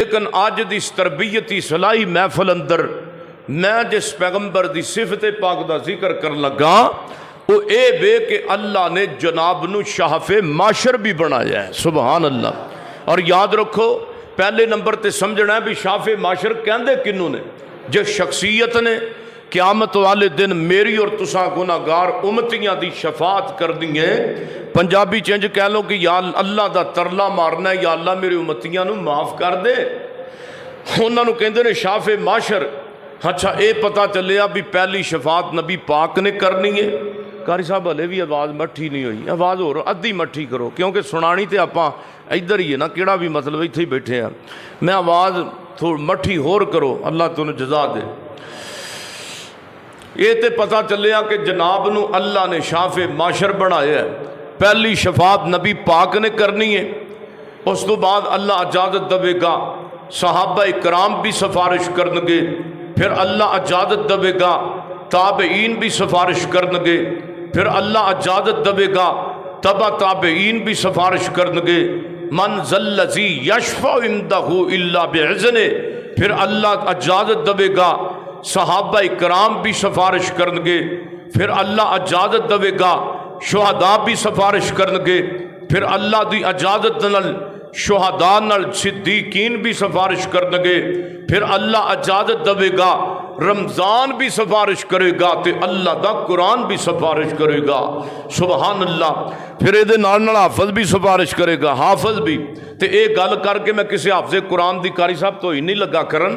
لیکن اج دی اس تربیتی صلاحی محفل اندر میں جس پیغمبر دی صفت پاک دا ذکر کر لگا وہ اے بے کہ اللہ نے جناب نو شاہف معاشر بھی بنایا ہے، سبحان اللہ۔ اور یاد رکھو پہلے نمبر تے سمجھنا ہے بھی شاہف معاشر کہندے کنوں نے؟ جس شخصیت نے قیامت والے دن میری اور تساں گناہگار امتیاں دی شفاعت کر دی ہیں۔ پنجابی چنج کہہ لو کہ یا اللہ دا ترلا مارنا ہے، یا اللہ میری امتیاں نو معاف کر دے۔ انہاں نو کہندے نے شاہف معاشر۔ اچھا اے پتہ چلیا بھی پہلی شفاعت نبی پاک نے کرنی ہے۔ قاری صاحب ہلے بھی آواز مٹھی نہیں ہوئی، آواز ہو ادھی مٹھی کرو، کیونکہ سنانی تے آپاں ادھر ہی ہے نا، کیڑا بھی مطلب اتھے ہی بیٹھے ہیں۔ میں آواز تھوڑی مٹھی ہور کرو، اللہ تمہیں جزا دے۔ یہ تے پتہ چلیا کہ جناب نو اللہ نے شاف معاشر بنایا ہے، پہلی شفاعت نبی پاک نے کرنی ہے، اس تو بعد اللہ اجازت دے گا صحابہ اکرام بھی سفارش کرنگے، پھر اللہ اجازت دے گا تابعین بھی سفارش کرنگے، پھر اللہ اجازت دے گا تبع تابعین بھی سفارش کرنگے۔ من ذلذی یشفع عندہ الا باذنہ، پھر اللہ اجازت دے گا صحابہ اکرام بھی سفارش کرنگے، پھر اللہ اجازت دے گا شہداء بھی سفارش کرنگے، پھر اللہ دی اجازت نال شہداء نال صدیقین بھی سفارش کرنگے، پھر اللہ اجازت دے گا رمضان بھی سفارش کرے گا تے اللہ دا قرآن بھی سفارش کرے گا، سبحان اللہ۔ پھر یہ نال حافظ بھی سفارش کرے گا، حافظ بھی تے اے گل کر کے میں کسی حافظ قرآن دی قاری صاحب تو ہی نہیں لگا کرن،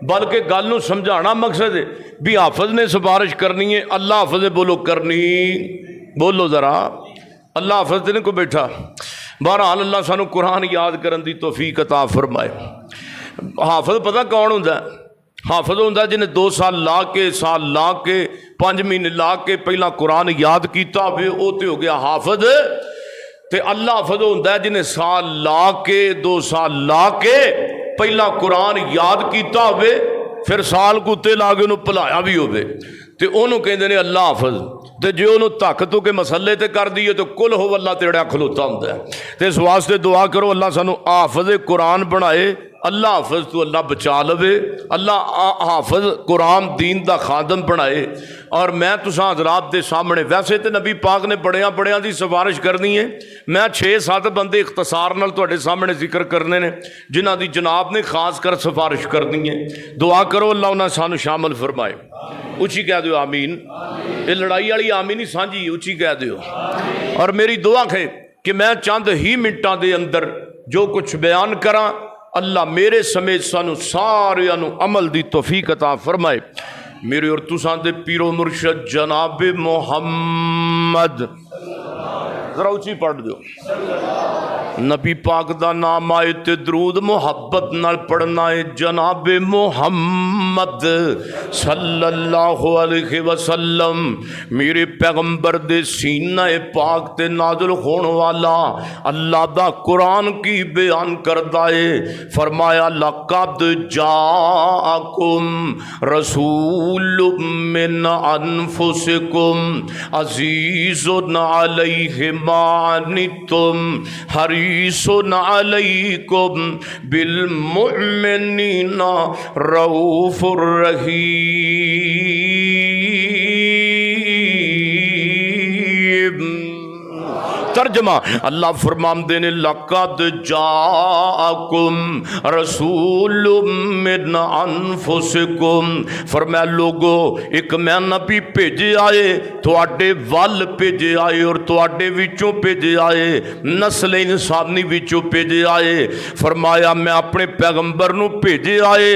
بلکہ گل نو سمجھانا مقصد ہے بھی حافظ نے سفارش کرنی ہے، اللہ حافظ نے بولو کرنی، بولو ذرا اللہ حافظ نے کو بیٹھا۔ بہرحال اللہ سانو قرآن یاد کرن دی توفیق عطا فرمائے۔ حافظ پتہ کون ہوندا ہے؟ حافظ ہوندا ہے جنہیں 2 سال لا کے 5 مہینے لا کے پہلا قرآن یاد کیتا ہوئے، او تے ہو گیا حافظ۔ تے اللہ حافظ ہوندا ہے جنہیں سال لا کے 2 سال لا کے پہلا قرآن یاد کیتا ہوئے، پھر سال کو تے لا کے انہوں پلایا بھی ہوئے، تے انہوں کہندے نے اللہ حافظ۔ تے جو انہوں طاقتوں کے مسئلے تے کر دیئے تو کل ہو اللہ تیڑا کھلوتا ہوں ہے۔ تے اس واسطے دعا کرو اللہ سانو حافظ قرآن بنائے، اللہ حافظ تو اللہ بچا لوے، اللہ حافظ قرآن دین دا خادم بنائے۔ اور میں تساں حضرات دے سامنے ویسے تے نبی پاک نے بڑیاں دی سفارش کرنی ہے، میں 6-7 بندے اختصار نال تواڈے سامنے ذکر کرنے نے جنہاں دی جناب نے خاص کر سفارش کرنی ہے۔ دعا کرو اللہ انہاں سانو شامل فرمائے۔ اچھی کہہ دیو آمین۔ یہ لڑائی والی آمین ہی سانجی اچھی کہہ دیو۔ اور میری دعا ہے کہ میں چند ہی منٹاں دے اندر جو کچھ بیان کراں، اللہ میرے سمیت سانو سارے انو عمل دی توفیق عطا فرمائے۔ میرے اور تساں دے پیر و مرشد جناب محمد، ذرا اچھی پڑھ دیو، نبی پاک دا نام آئے تے درود محبت نال پڑھنا ہے، جناب محمد صلی اللہ علیہ وسلم۔ میرے پیغمبر دے سینہ پاک تے نازل ہون والا اللہ دا قرآن کی بیان کردہ ہے، فرمایا لقد جاءکم رسول من انفسکم عزیز علیہ ما عنتم حریص علیکم بالمؤمنین رؤوف رحیم۔ ترجمہ اللہ فرماندے نے لقد جاءکم رسول من انفسکم، فرمایا لوگو ایک میں نبی بھیجے آئے تواڈے ول بھیجے آئے اور تواڈے وچوں بھیجے آئے، نسل انسانی وچوں بھیجے آئے۔ فرمایا میں اپنے پیغمبر نو بھیجے آئے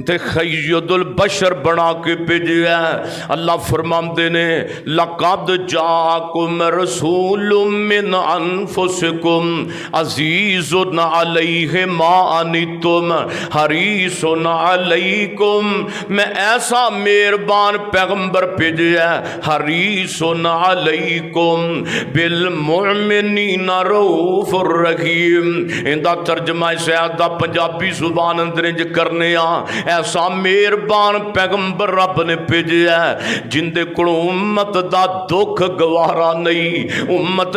تے خیر البشر بنا کے بھیجے ہے۔ اللہ فرماندے نے لقد جاءکم رسول من انفسکم عزیز علیہ ما عنتم حریص علیکم، میں ایسا مہربان پیغمبر بھیجے ہے، حریص علیکم بالمؤمنین رؤوف الرحیم۔ اندہ ترجمہ سیادہ پنجابی زبان اندرنج کرنے ایسا مہربان پیغمبر رب نے بھیجے ہے جن دے کڑوں امت دا دکھ گوارا نہیں، امت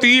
30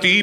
30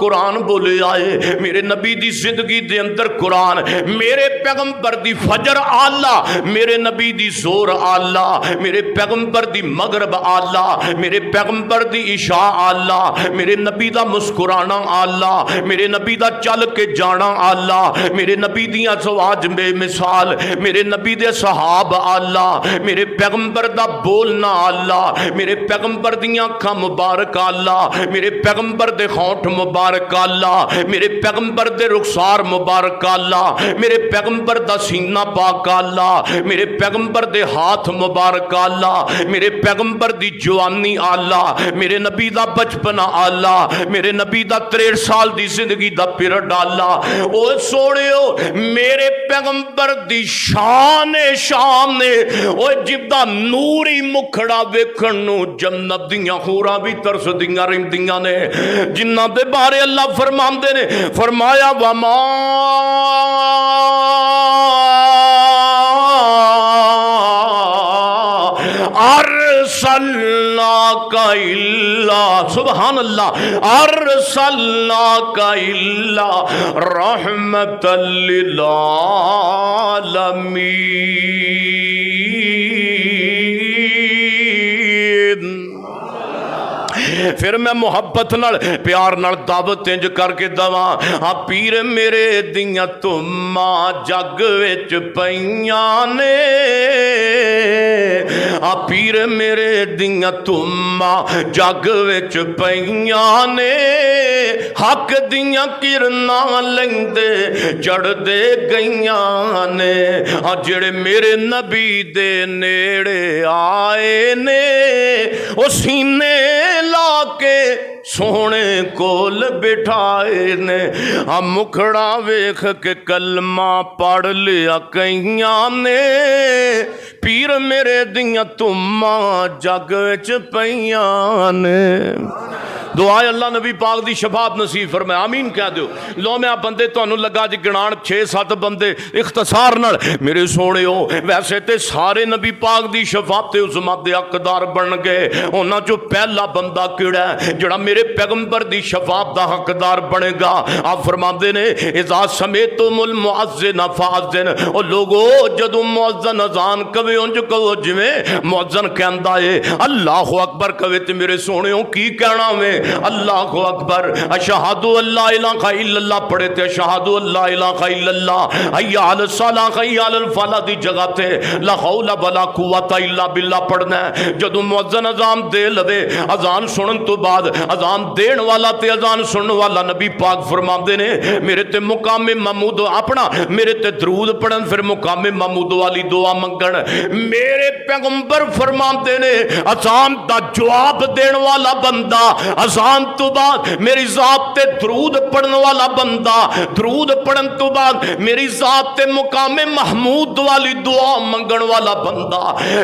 قرآن بولے آئے، میرے نبی دی زندگی دے اندر قرآن، میرے پیغمبر دی فجر آلہ، میرے نبی دی زور آلہ، میرے پیغمبر دی مغرب آلہ، میرے پیغمبر دی عشاء آلہ، میرے نبی دا مسکرانا آلہ، میرے نبی دا چل کے جانا آلہ، میرے نبی دی ازواج بے مثال، میرے نبی دے صحاب آلہ، میرے پیغمبر دا بولنا آلہ، میرے پیغمبر دیاں اکھاں مبارک آلہ، میرے پیغمبر دے ہونٹ مبارک آلہ، میرے پیغمبر دے رخسار مبارک آلہ، میرے پیغمبر دا سینہ پاک آلہ، میرے پیغمبر دے ہاتھ مبارک آلہ، میرے پیغمبر دی جوانی آلہ، میرے نبی دا بچپنا آلہ، میرے نبی دا 63 سال دی زندگی دا پیریڈ آلہ۔ او سوڑیو میرے پیغمبر دی شان نے او جبدا نوری مکھڑا ویکھن نو جنت دیاں حوراں بھی ترس دیاں رہندیاں نے، جنہاں دے بارے اللہ فرماندے نے، فرمایا وما ارسلناک الا، سبحان اللہ، ارسلناک الا رحمت للعالمین۔ پھر میں محبت نال پیار نال دعوت انج کر کے دواں، ہاں پیر میرے دیاں تماں جگ وچ پئیاں نے، ہاں پیر میرے دیاں تماں جگ وچ پئیاں نے، حق دیاں کرناں لیندے چڑھدے گئیاں نے، ہاں جڑے میرے نبی دے نیڑے آئے نے، او سینے لا کے سونے کول بٹھائے نے، ہم مکھڑا ویکھ کے کلمہ پڑھ لیا کئیاں نے، پیر میرے دیاں تماں جگ وچ پئیاں نے۔ دعائے اللہ نبی پاک دی شفاعت نصیب فرمائے، آمین کہہ دیو۔ لو میں آپ بندے تو انہوں لگا جی گنان 6-7 بندے اختصار نال میرے سونے ہو، ویسے تے سارے نبی پاک دی شفاعت عظمت دے حقدار بن گئے، انہاں جو پہلا بندہ کیڑا ہے جڑا میرے پیغمبر دی شفاعت دا حقدار بنے گا؟ آپ فرماندے نے اذا سمیتم المؤذن فاذن، او لوگو جدوں مؤذن اذان کوے انج کہو جویں مؤذن کہندا ہے اللہ اکبر کوے تے میرے سونے ہو کی کہنا میں اللہ اکبر، اشہد اللہ الہ الا اللہ پڑھے تے اشہد اللہ الہ الا اللہ، حی علی الصلاۃ حی علی الفلاح دی جگہ تے لا حول ولا قوت الا باللہ پڑھنا ہے۔ جدوں مؤذن اذان دے لوے، اذان سنن تو بعد اذان دین والا تے اذان سنن والا نبی پاک فرماندے نے میرے تے مقام محمود اپنا میرے تے درود پڑھن، پھر مقام محمود والی دعا منگن۔ میرے پیغمبر فرماندے نے اذان دا جواب دین والا بندہ، اذان تو بعد میری ذات تے درود پڑھن والا بندہ، درود پڑھن تو بعد میری ذات تے مقام محمود والی دعا منگن والا بندہ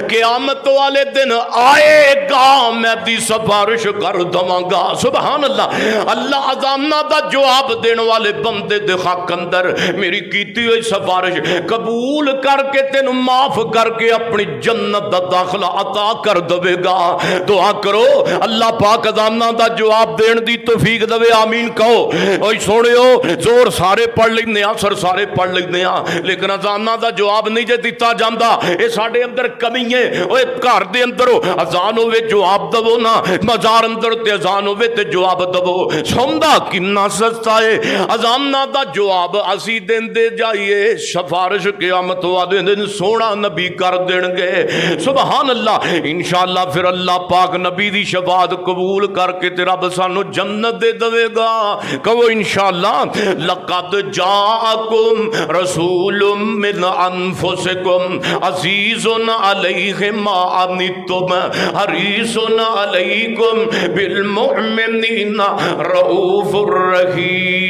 قیامت والے دن آئے گا، میں دی سفارش کر دواں گا۔ سبحان اللہ، اللہ اذانہ دا جواب دین والے بندے دے حق اندر میری کیتی ہوئی سفارش قبول کر کے تینوں معاف کر کے اپنی جنت دا داخلہ عطا کر دے گا۔ دعا کرو اللہ پاک اذانہ دا جواب دین دی توفیق دے، آمین کہو۔ اوہ سوڑیو زور سارے پڑھ لینے ہاں، سر سارے پڑھ لینے ہاں، لیکن اذانہ دا جواب نہیں جے دیتا جاندہ، اے ساڑے اندر کمی ہے۔ اوہ گھر دے اندر اذان ہوئے جواب دو نا، بازار اندر تے اذان ہوئے تے جواب دو، سوندہ کنا سستا ہے۔ اذانہ دا جواب اسی دن دے جائیے، سفارش قیامت والے دن سونا نبی کر دیں گے۔ سبحان اللہ، انشاءاللہ پھر اللہ پاک نبی دی شفاعت قبول کر کے تیرا رب سانو جنت دے دے گا۔ کہو انشاءاللہ لقد جاءکم رسول من انفسکم عزیز علیہ ما عنتم حریص علیکم بالمؤمنین رؤوف الرحیم۔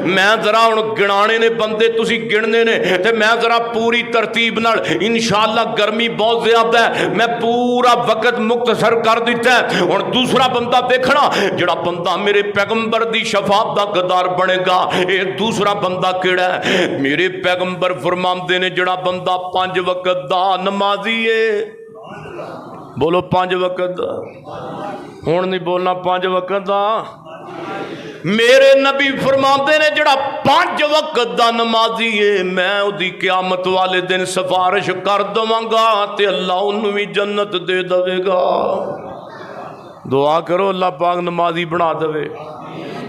میں ذرا ہن گنانے نے بندے تسی گننے نے تے میں ذرا پوری ترتیب نال انشاءاللہ گرمی بہت زیادہ ہے میں پورا وقت مختصر کر دیتا ہے۔ ہن دوسرا بندہ دیکھنا جڑا بندہ میرے پیغمبر دی شفاعت دا حقدار بنے گا، اے دوسرا بندہ کیڑا ہے؟ میرے پیغمبر فرماندے نے جڑا بندہ 5 وقت دا نمازی ہے، بولو 5 وقت دا، ہون نہیں بولنا 5 وقت دا۔ میرے نبی فرماندے نے جڑا 5 وقت دا نمازی ہے میں اودی قیامت والے دن سفارش کر دواں گا تے اللہ انہوں بھی جنت دے دے گا۔ دعا کرو اللہ پاک نمازی بنا دے۔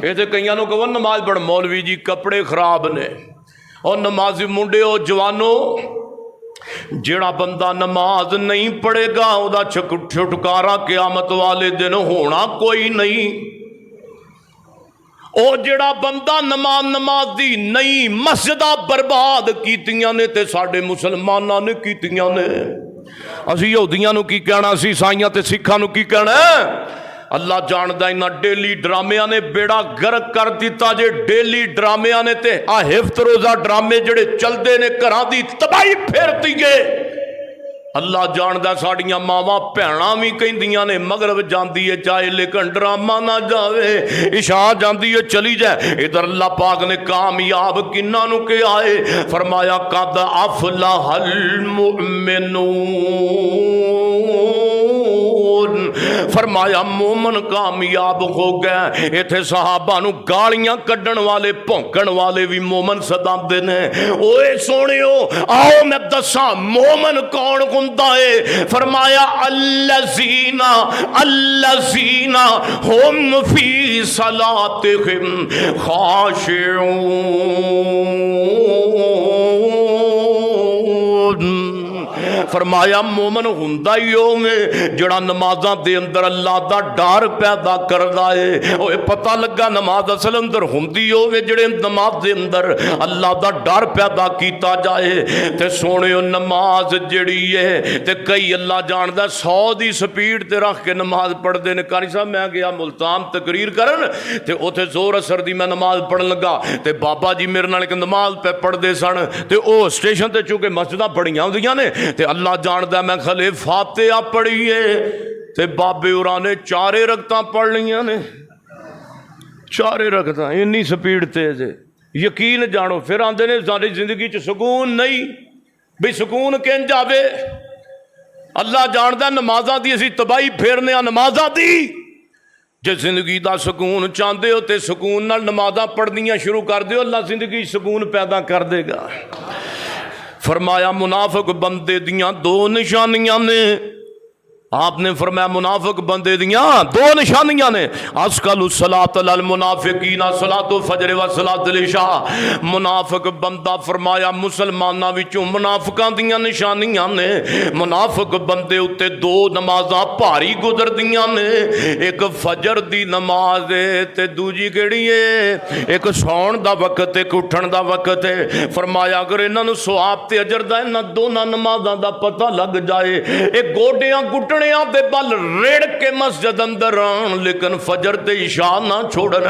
یہ تو کئیاں نو کہو نماز پڑھ، مولوی جی کپڑے خراب نے، اور نمازی منڈے ہو جوانو، جڑا بندہ نماز نہیں پڑھے گا او دا چھٹکارا قیامت والے دن ہونا کوئی نہیں۔ او جڑا بندہ نماز دی نہیں مسجدہ برباد کیتیاں نے تے ساڑھے مسلمانہ نے کیتیاں نے، اسی یہودیاں نو کی کہنا، اسی عیسائیاں تے سکھاں نو کی کہنا ہے؟ اللہ جاندہ انہاں ڈیلی ڈرامیاں نے بیڑا گرک کر دیتا جے، ڈیلی ڈرامیاں نے تے ہفت روزہ ڈرامے جڑے چل دے نے گھراں دی تباہی پھیرتی گئے۔ اللہ جاندہ ساڑیاں ماواں بھیناں بھی کہندیاں نے مغرب جاندی ہے چاہے لیکن ڈرامہ نہ جاوے، عشاء جاندی ہے چلی جائے۔ ادھر اللہ پاک نے کامیاب کنہاں نو کہ آئے، فرمایا قد افلح المؤمنون، فرمایا مومن کامیاب ہو گئے۔ ایتھے صحابہ نو گالیاں کڈن والے پھونکن والے بھی مومن صداندے نے۔ اوے سونیو آؤ میں دساں مومن کون ہوندا ہے؟ فرمایا الذین ہم فی صلاتہم خاشعون، فرمایا مومن ہوندا ہی ہوے جڑا نمازاں دے اندر اللہ دا ڈر پیدا کردا ہے۔ اوے پتہ لگا نماز اصل اندر ہوندی ہوے جڑے نماز دے اندر اللہ دا ڈر پیدا کیتا جائے۔ تے سونیو نماز جڑی ہے تے کئی اللہ جاندا 100 دی سپیڈ تے رکھ کے نماز پڑھدے نے۔ قاری صاحب میں گیا ملتان تقریر کرن تے اوتھے زور اثر دی میں نماز پڑھن لگا تے بابا جی میرے نال ایک نماز پہ پڑھدے سن تے او سٹیشن تے چونکہ مسجداں بڑیاں ہوندیاں نے تے اللہ جاندہ میں کھلے فاتحہ پڑھیے تے بابے اورانے 4 رکعتاں پڑھ لیاں نے، 4 رکعتاں، انی سپیڈ تیز ہے۔ یقین جانو پھر آندے نے ساری زندگی چ سکون نہیں، بھی سکون کہیں جاوے؟ اللہ جاندہ نمازاں دی اسی تباہی پھیرنے نمازاں دی۔ جے زندگی دا سکون چاندے ہو تے سکون نال نمازاں پڑھنیاں شروع کر دیو، اللہ زندگی سکون پیدا کر دے گا۔ فرمایا منافق بندے دیاں 2 نشانیاں نے، آپ نے فرمایا منافق بندے دیاں 2 نشانیاں نے، اسکل الصلاۃ علی المنافقین صلاۃ الفجر و صلاۃ العشاء۔ منافق بندہ فرمایا مسلماناں وچوں منافقاں دیاں نشانیاں نے، منافق بندے اتے 2 نمازاں بھاری گزردیاں نے، ایک فجر دی نماز ہے تے دوجی کیڑی ہے؟ ایک سون دا وقت ایک اٹھن دا وقت ہے۔ فرمایا اگر انہاں نو ثواب تے اجر دا انہاں دونوں نمازاں دا پتہ لگ جائے، ایک گوڈیاں گھٹن دے بل ریڑ کے مسجد اندر آن لیکن فجر تے عشاء نہ چھوڑن۔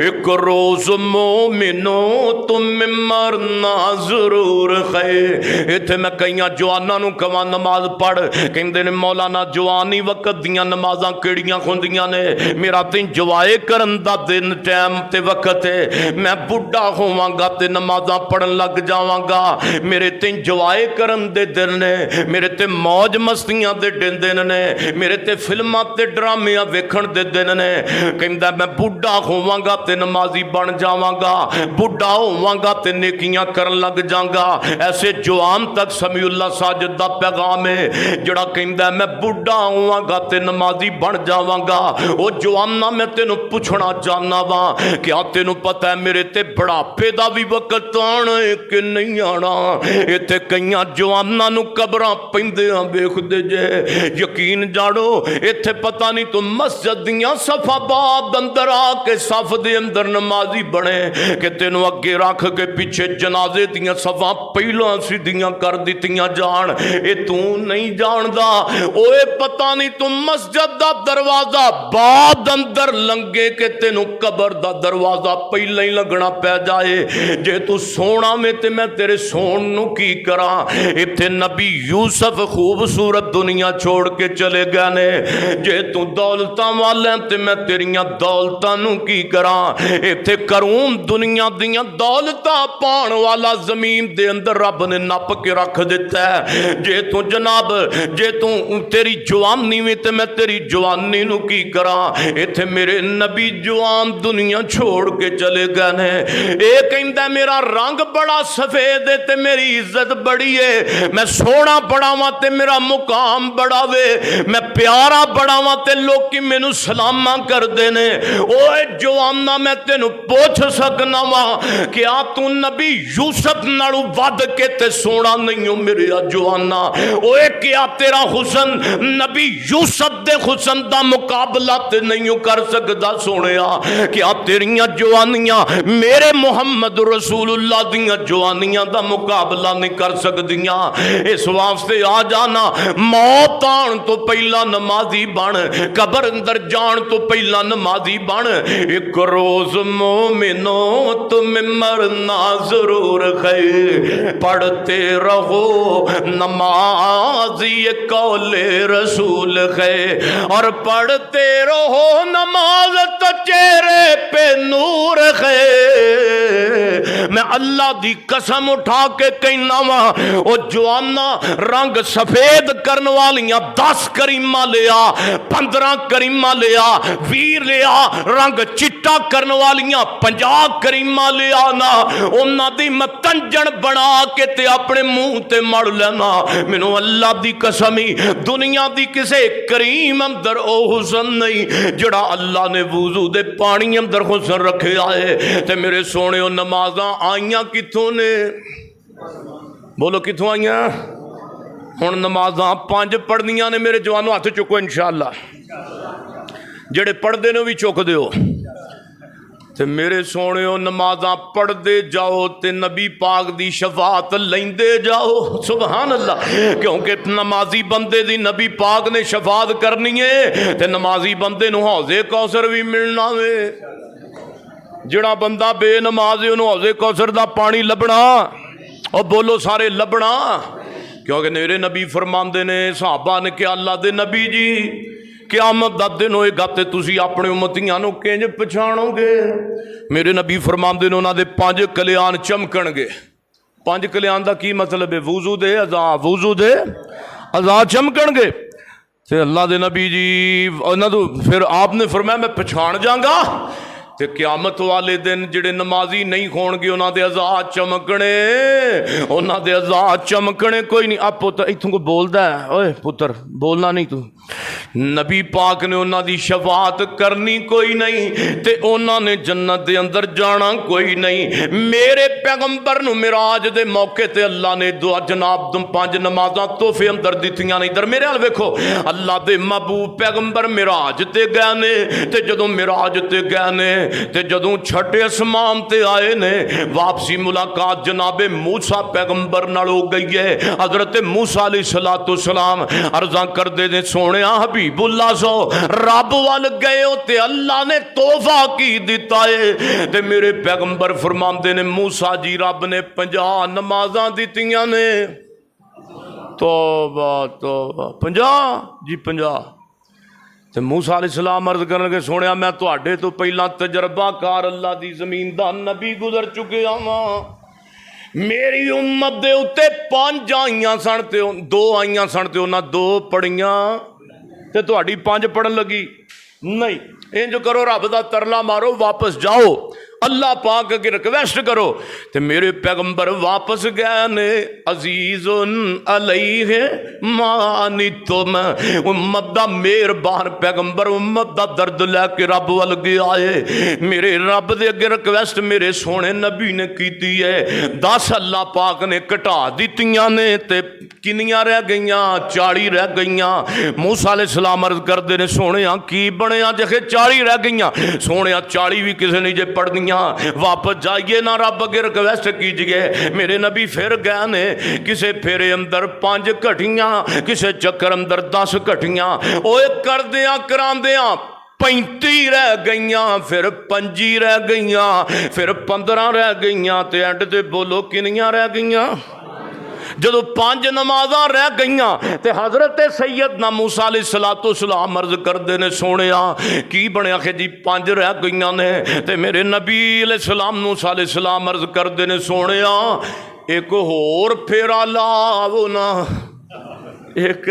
ایک روز مومنو تم مرنا ضرور خیر۔ ایتھے میں کئیاں جواناں نو کہاں نماز پڑھ، کہندے نے مولانا جوانی وقت دیاں نمازاں کیڑیاں ہوندیاں نے؟ میرا تے انجوائے کرن دا دن ٹائم تے وقت ہے، میں بڈھا ہوواں گا تے نمازاں پڑھن لگ جاواں گا۔ میرے تے انجوائے کرن دے دن نے، میرے تے موج مستیاں دے دن نے، میرے تے فلماں تے ڈرامیاں ویکھن دے دن نے۔ کہندا میں بڈھا ہوواں گا تے نمازی بن جاواں گا، بڈھا ہوواں گا تے نیکیاں کرن لگ جاواں گا۔ ایسے جوان تک سمیع اللہ ساجد دا پیغام ہے جڑا کہندا میں بڈھا ہوواں گا تے نمازی بن جاواں گا۔ او جواناں میں تینوں پوچھنا چاہنا وا کیا تینوں پتہ ہے میرے تے بڑھاپے دا بھی وقت آنا ہے کہ نہیں آنا؟ ایتھے کئیاں جواناں نو قبراں پیندیاں ویکھدے جے، یقین جانو ایتھے پتہ نہیں تو مسجد دیاں صفا باب اندر آ کے صف دے اندر نمازی بنے کہ تینوں اگے رکھ کے پیچھے جنازے دیاں صفا پہلاں سیدھیاں کر دتیاں جان۔ اے تو نہیں جاندا، اوے پتہ نہیں تو مسجد دا دروازہ بعد اندر لنگے کہ تینوں قبر دا دروازہ پہلا ہی لگنا پہ جائے۔ جے تو سونا میں تے میں تیرے سون نو کی کراں؟ ایتھے نبی یوسف خوبصورت دنیا چھوڑ کے چلے گئے نے جے تو دولتاں والے تے میں تیریاں دولتاں نو کی کراں ایتھے کروں دنیا دیاں دولتاں پان والا زمین دے اندر رب نے نپ کے رکھ دیتا ہے جے تو جناب جے تو تیری جوانی میں تے میں تیری جوانی نو کی کراں ایتھے میرے نبی جوان دنیا چھوڑ کے چلے گئے نے اے کہندا میرا رنگ بڑا سفید ہے تے میری عزت بڑی ہے میں سونا بڑا وا تے میرا مقام بڑا وے میں پیارا بڑا وا تے لوکی مینوں سلاما کر دے نے اوے جوانا میں تینوں پوچھ سکنا وا کہ آ تو نبی یوسف نالوں ود کے تے سونا نہیں ہو میرے جوانا اوے کیا تیرا حسن نبی یوسف دے حسن دا مقابلہ تے نہیں کر سکدا سونیا کیا تیریاں جوانیاں میرے محمد رسول اللہ دیاں جوانیاں دا مقابلہ نہیں کر سکدیاں اس واسطے آ جانا موت آن تو پہلا نمازی بن قبر اندر جان تو پہلا نمازی بن ایک روز مومنو تم مرنا ضرور ہے پڑھتے رہو نمازی قول رسول ہے اور پڑھتے رہو نماز تو چہرے پہ نور ہے میں اللہ دی قسم اٹھا کے کہنا وا او جوانا رنگ سفید کرن والیاں 10 کریمہ لیا 15 کریمہ لیا 20 لیا رنگ چٹا کرن والیاں 50 کریمہ لیا نا انہاں دی متنجن بنا کے تے اپنے منہ تے مڑ لینا مینوں اللہ دی قسمی دنیا دی کسے کریم اندر او حسن نہیں جڑا اللہ نے وضو دے پانی اندر حسن رکھے آئے تے میرے سونے و نمازاں آئیاں کتوں نے بولو کتوں آئیاں ہن نمازاں 5 پڑھنیاں نے میرے جوانوں ہاتھ چکو انشاءاللہ جڑے پڑھ دے نے بھی چک دیو تے میرے سونے و نمازاں پڑھ دے جاؤ تے نبی پاک دی شفاعت لیندے جاؤ سبحان اللہ کیونکہ نمازی بندے دی نبی پاک نے شفاعت کرنی ہے تے نمازی بندے نو حوض کوثر بھی ملنا وے جڑا بندہ بے نماز ہے انہوں حوض کوثر دا پانی لبنا اور بولو سارے لبنا کیونکہ میرے نبی فرماندے نے صحابہ نے کہ اللہ دے نبی جی قیامت دا دن ہوئے گا تے تسی اپنے امتیاں نو کنج پچھانو گے میرے نبی فرماندے نے انہاں دے 5 کلیان چمکن گے 5 کلیان دا کی مطلب ہے وضو دے اذا چمکن گے تے اللہ دے نبی جی انہاں تو پھر آپ نے فرمایا میں پچھان جاؤں گا تے قیامت والے دن جڑے نمازی نہیں ہون گے انہاں دے اذا چمکنے کوئی نہیں اب پتر ایتھوں کو بولدا ہے اوئے پتر بولنا نہیں تو نبی پاک نے انہاں دی شفاعت کرنی کوئی نہیں تے انہاں نے جنت دے اندر جانا کوئی نہیں میرے پیغمبر نو معراج دے موقع تے اللہ نے دعا جناب تم 5 نمازاں تحفے اندر دتیاں نہیں در میرے حال ویکھو اللہ دے محبوب پیغمبر معراج تے گئے نے تے جدوں معراج تے گئے نے تے جدوں چھٹے اسمان تے آئے نے واپسی ملاقات جناب موسیٰ پیغمبر نال ہو گئی ہے حضرت موسیٰ علیہ السلام عرضاں کر دے نے سونے حبیب اللہ سو رب وال گئے ہو تے اللہ نے تحفہ کی دیتا ہے تے میرے پیغمبر فرماندے نے موسیٰ جی رب نے 50 نمازاں دیتیاں نے توبہ 50 جی 50 تے موسیٰ علیہ السلام عرض کرنے کے سونے میں تو آڈے تو پہلا تجربہ کار اللہ دی زمین دا نبی گزر چکے ہاں میری امت دے اتے 5 آئیاں سنتے 2 آئیاں سنتے انہاں 2 پڑھیاں تے تو آڈی 5 پڑھن لگی نہیں انج کرو رب دا ترلا مارو واپس جاؤ اللہ پاک کی ریکویسٹ کرو تے میرے پیغمبر واپس گئے نے عزیز علیہ مانتم امت دا مہربان پیغمبر امت دا درد لے کے رب ول گیا ہے میرے رب دے اگے ریکویسٹ میرے سونے نبی نے کیتی ہے 10 اللہ پاک نے کٹا دتیاں نے تے کنیاں رہ گئیاں 40 رہ گئیاں موسیٰ علیہ السلام عرض کردے نے سونے کی بنیا جے 40 رہ گئیاں سونے 40 بھی کسی نے جے پڑھ دیا واپس جائیے نہ رب اگے ریکویسٹ کیجئے میرے نبی پھر گئے نے کسے پھیرے اندر 5 گھٹیاں کسے چکر اندر 10 گھٹیاں اوے کردیاں کراندیاں 35 رہ گئیاں پھر 25 رہ گئیاں پھر 15 رہ گئیاں تے اینڈ تے بولو کنیاں رہ گئیاں جدو 5 نمازاں رہ گئیاں تے حضرت سیدنا موسیٰ علیہ السلام عرض کردے نے سونیا کی بنیا کہ جی 5 رہ گئیاں نے تے میرے نبی علیہ السلام موسیٰ علیہ السلام عرض کردے نے سونیا ایک اور پھیرا لاو نا ایک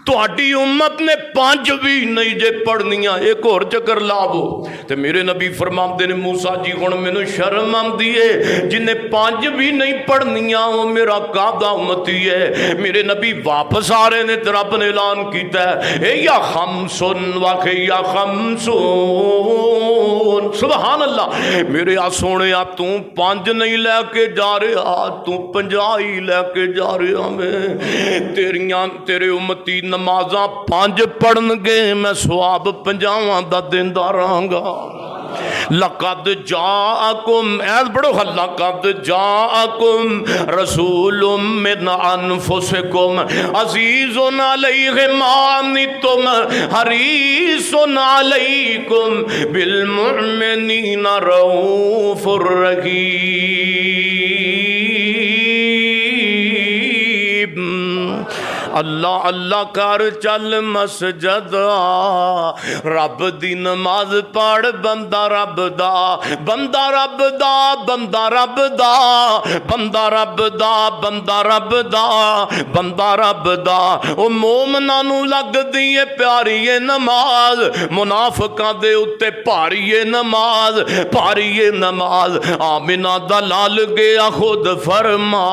تہاڈی امت نے 5 بھی نہیں جے پڑھنیاں ایک اور چکر لاو تے میرے نبی فرماندے نے موسیٰ جی ہن مینوں شرم آندی ہے جنہیں 5 بھی نہیں پڑھنیاں وہ میرا قادہ امتی ہے میرے نبی واپس آ رہے نے تے رب نے اعلان کیتا ہے اے یا خمسن واقعی یا خمسون سبحان اللہ میرے آ سونے آ تو 5 نہیں لے کے جا رہا تو 50 ہی لے کے جا رہا میں تیرے امتی نمازاں 5 پڑھن گے میں ثواب 50 دا دیندا رہاں گا لقد جاءکم ایز بڑو لقد جاءکم رسول من انفسکم عزیز علیہ ما عنتم حریص علیکم بالمؤمنین رؤوف رحیم اللہ اللہ کر چل مسجد رب دی نماز پڑھ بندہ رب دا بندہ رب دا بندہ رب دا بندہ رب دا بندہ رب دا بندہ رب دا او مومناں نو لگ دی ہے پیاری ہے نماز منافقاں دے اتے پاری ہے نماز پاری ہے نماز آمنہ دا لال گیا خود فرما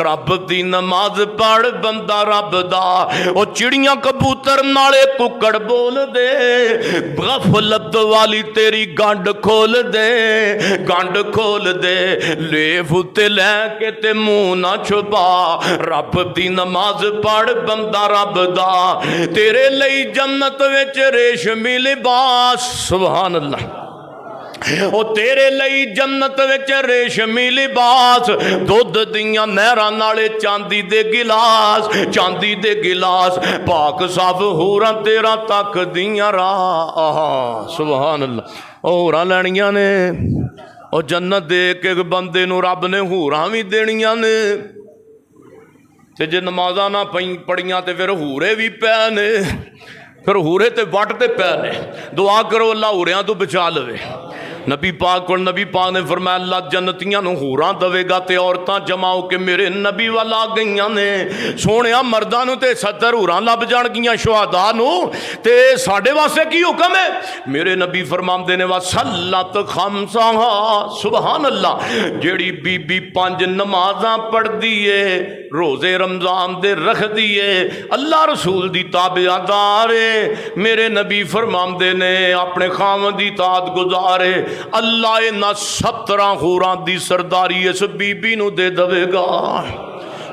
رب دی نماز پڑھ بندہ رب دا او چڑیاں کبوتر نالے ککڑ بول دے غفلت والی تیری گانڈ کھول دے گانڈ کھول دے لیف تے لے کے تے منہ نہ چھپا رب دی نماز پڑھ بندہ رب دا تیرے لئی جنت وچ ریشمی لباس سبحان اللہ او تیرے لئی جنت وچ ریشمی لباس دودھ دیاں نہراں نالے چاندی دے گلاس پاک صاف ہوراں تیرا تک دیاں راہ سبحان اللہ ہوراں لینیاں نے او جنت دے کے بندے نو رب نے ہوراں بھی دینیاں نے تے جے نمازاں نہ پڑھیاں تے پھر ہورے بھی پے نے پھر ہورے تے وٹ تے پے نے دعا کرو اللہ ہوریاں تو بچا لوے نبی پاک نے فرمایا اللہ جنتیاں نو ہوراں دوے گا تے عورتاں جمع ہو کے میرے نبی والا گئیاں نے سونیا مرداں نو تے 70 ہوراں لب جان گیاں شہداء نو تے ساڈے واسطے کی حکم ہے میرے نبی فرماندے نے وصلت خمسہ سبحان اللہ جیڑی بی بی 5 نمازاں پڑھ دیے روزے رمضان دے رکھ دیے اللہ رسول دی تابعدار میرے نبی فرماندے نے اپنے خاوند دی اطاعت گزارے اللہ نہ 17 حوراں دی سرداری اس بی بی نو دے دوے گا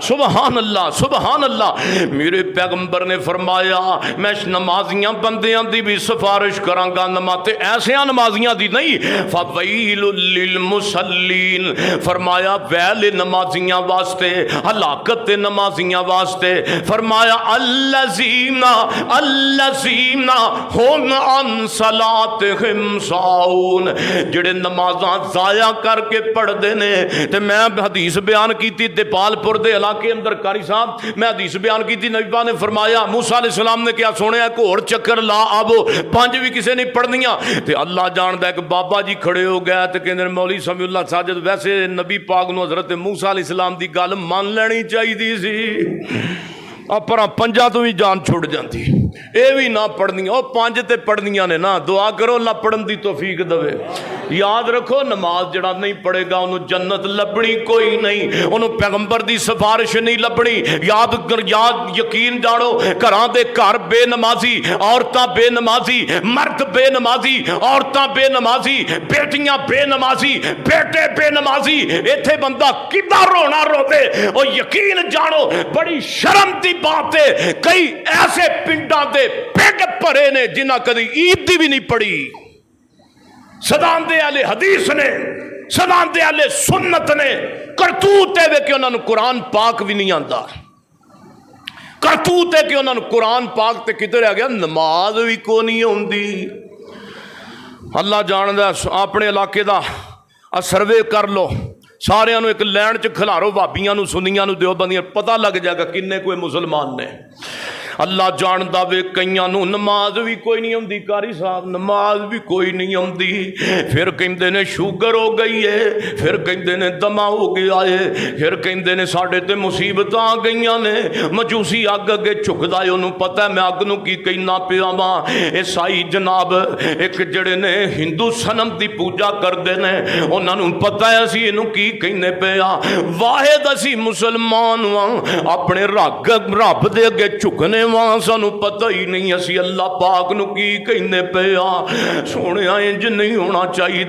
سبحان اللہ میرے پیغمبر نے فرمایا میں نمازیاں بندیاں دی بھی سفارش کراں گا نماز ایسے نمازیاں دی نہیں فویل للمصلین فرمایا ویل نمازیاں واسطے ہلاکت نمازیاں واسطے فرمایا الذین هم عن صلاتہم ساہون جڑے نمازاں ضائع کر کے پڑھ دے نے تے میں حدیث بیان کیتی دیپال پور دے کے اندر کاری صاحب میں حدیث بیان کی تھی نبی پاک نے فرمایا موسیٰ علیہ السلام نے کیا سونے ایک اور چکر لا آبو 5 بھی کسے نہیں پڑھنیاں تے اللہ جاندہ ہے کہ بابا جی کھڑے ہو گیا تے کہنے مولوی سمیع اللہ ساجد ویسے نبی پاک نو حضرت موسیٰ علیہ السلام دی گل مان لینی چاہی دی سی اپنا 5 تو بھی جان چھوڑ جاندی اے بھی نہ پڑھنیاں او 5 تے پڑھنیاں نے نا دعا کرو اللہ پڑھن دی توفیق دوے یاد رکھو نماز جڑا نہیں پڑھے گا انہوں جنت لبنی کوئی نہیں انہوں پیغمبر دی سفارش نہیں لبنی یاد یقین جانو گھراں دے گھر بے نمازی عورتاں بے نمازی مرد بے نمازی عورتاں بے نمازی بیٹیاں بے نمازی بیٹے بے نمازی ایتھے بندہ کدھر رونا رو دے اور یقین جانو بڑی شرم دی بات ہے کئی ایسے پنڈاں دے پیگ پرے نے جنہ کدی عید دی بھی نہیں پڑی صدام دے آلے حدیث نے صدام دے آلے سنت نے کرتوتے وے کہ انہوں نے قرآن پاک بھی نہیں آندہ کرتوتے کہ انہوں نے قرآن پاک تے کدھر آ گیا نماز بھی کو نہیں ہوندی اللہ جاندہ اپنے علاقے دا سروے کر لو سارے ایک لین چ کھلارو، بھابیاں نو سنیاں نو دیوبندیاں، پتہ لگ جائے گا کنے کوئی مسلمان نے۔ اللہ جاندا وے کئیاں نو نماز بھی کوئی نہیں آندی، قاری صاحب نماز بھی کوئی نہیں آندی، پھر کہندے نے شوگر ہو گئی ہے، پھر کہندے نے دما ہو گیا ہے، پھر کہندے نے ساڈے تے مصیبتاں آ گئیاں نے۔ مجوسی اگ اگے جھکدا ہے، انہوں پتہ ہے میں اگ نو کی کہنا پیا واں۔ عیسائی جناب ایک جڑے نے ہندو صنم دی پوجا کردے نے، انہاں نو پتہ ہے اسی اینو کی کہنے پیا۔ واحد اسی مسلمان واں، اپنے رب دے اگے جھکنے وہاں سانو پتہ ہی نہیں اسی اللہ پاک نو کی کہنے پیا۔ سونے انج نہیں ہونا چاہیے،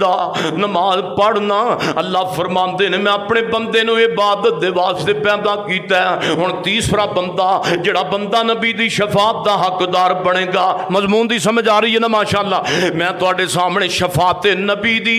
نماز پڑھنا اللہ فرماندے نے میں اپنے بندے نو عبادت دے واسطے پیدا کیتا ہے۔ ہن تیسرا بندہ جڑا بندہ نبی دی شفاعت دا حقدار بنے گا، مضمون دی سمجھ آ رہی ہے نا ماشاءاللہ؟ میں تواڈے سامنے شفاعت نبی دی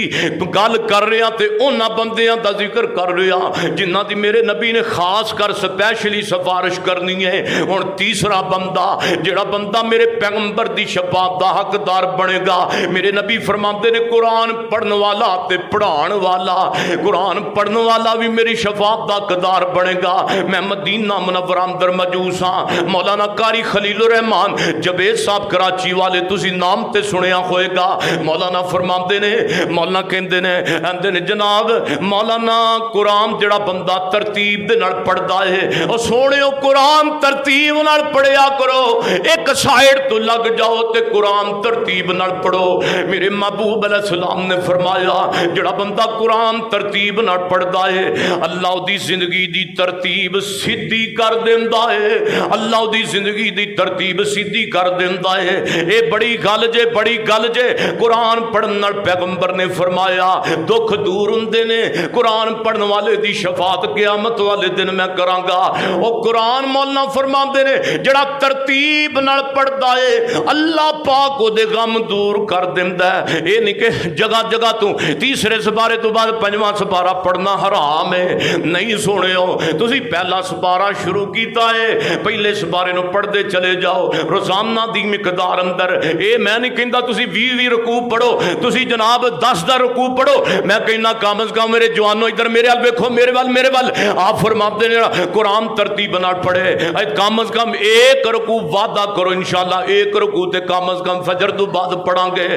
گل کر رہا تے انہاں بندیاں دا ذکر کر رہا جنہاں دی میرے نبی نے خاص کر سپیشلی سفارش کرنی ہے۔ ہن تیسرا بندہ جڑا بندہ میرے پیغمبر دی شفاعت دا حقدار بنے گا، میرے نبی فرماتے نے قرآن پڑھن والا تے پڑھان والا، قرآن پڑھن والا بھی میری شفاعت دا حقدار بنے گا۔ میں مدینہ منورہ اندر موجود ہاں، مولانا قاری خلیل الرحمان جبید صاحب کراچی والے تسی نام تے سنیا ہوئے گا، مولانا فرماتے نے، مولانا کہندے نے جناب مولانا قرآن جڑا بندہ ترتیب دے نال پڑھدا ہے، او سونےو قرآن ترتیب نال پڑھیا کرو، ایک سائیڈ تو لگ جاؤ تے قرآن ترتیب نال پڑھو۔ میرے محبوب علیہ السلام نے فرمایا جڑا بندہ قرآن ترتیب نال پڑھدا ہے اللہ دی زندگی دی ترتیب سیدھی کر دیندا ہے، اللہ دی زندگی دی ترتیب سیدھی کر دیندا ہے۔ اے بڑی گل جے، بڑی گل جے۔ قرآن پڑھن نال پیغمبر نے فرمایا دکھ دور ہوندے نے، قرآن پڑھن والے دی شفاعت قیامت والے دن میں کراں گا۔ او قرآن مولانا فرماندے نے جڑا ترتیب نال پڑھدا ہے اللہ پاک او دے غم دور کر دیندا ہے۔ اے نہیں کہ جگہ جگہ تو تیسرے سپارے تو بعد پنجواں سپارہ پڑھنا حرام ہے، نہیں سنیو، تسی پہلا سپارہ شروع کیتا ہے، پہلے سپارے نو پڑھدے چلے جاؤ روزانہ دی مقدار اندر۔ اے میں نہیں کہندا تسی 20 رکوع پڑھو، تسی جناب 10 دا رکوع پڑھو، میں کہنا کم از کم میرے جوانو ادھر میرے ول ویکھو، میرے ول آپ فرماتے ہیں قرآن ترتیب نال پڑھے، کم از کم ایک رکوع وعدہ کرو انشاءاللہ، ایک رکوع تے کم از کم فجر تو بعد پڑھاں گے،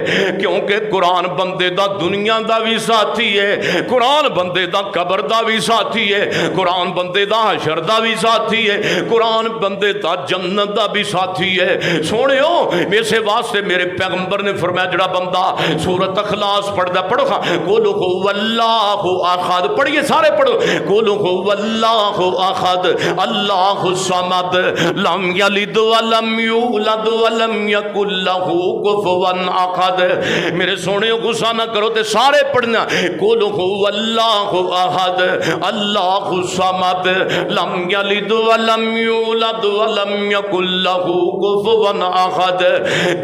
کیونکہ قرآن بندے دا دنیا دا بھی ساتھی ہے، قرآن بندے دا قبر دا بھی ساتھی ہے، قرآن بندے دا حشر دا بھی ساتھی ہے، قرآن بندے دا جنت دا بھی ساتھی ہے۔ سونےو میسے واسطے میرے پیغمبر نے فرمایا جڑا بندہ سورۃ اخلاص پڑھدا، پڑھو ہاں، قل هو اللہ احد، پڑھیے سارے پڑھو، قل هو اللہ احد اللہ الصمد لم یلد ولم یولد ولم یکن لہ کفوا احد۔ میرے سونے غصہ نہ کرو تے سارے پڑھنا، قل هو اللہ احد اللہ الصمد لم یلد ولم یولد ولم یکن لہ کفوا احد۔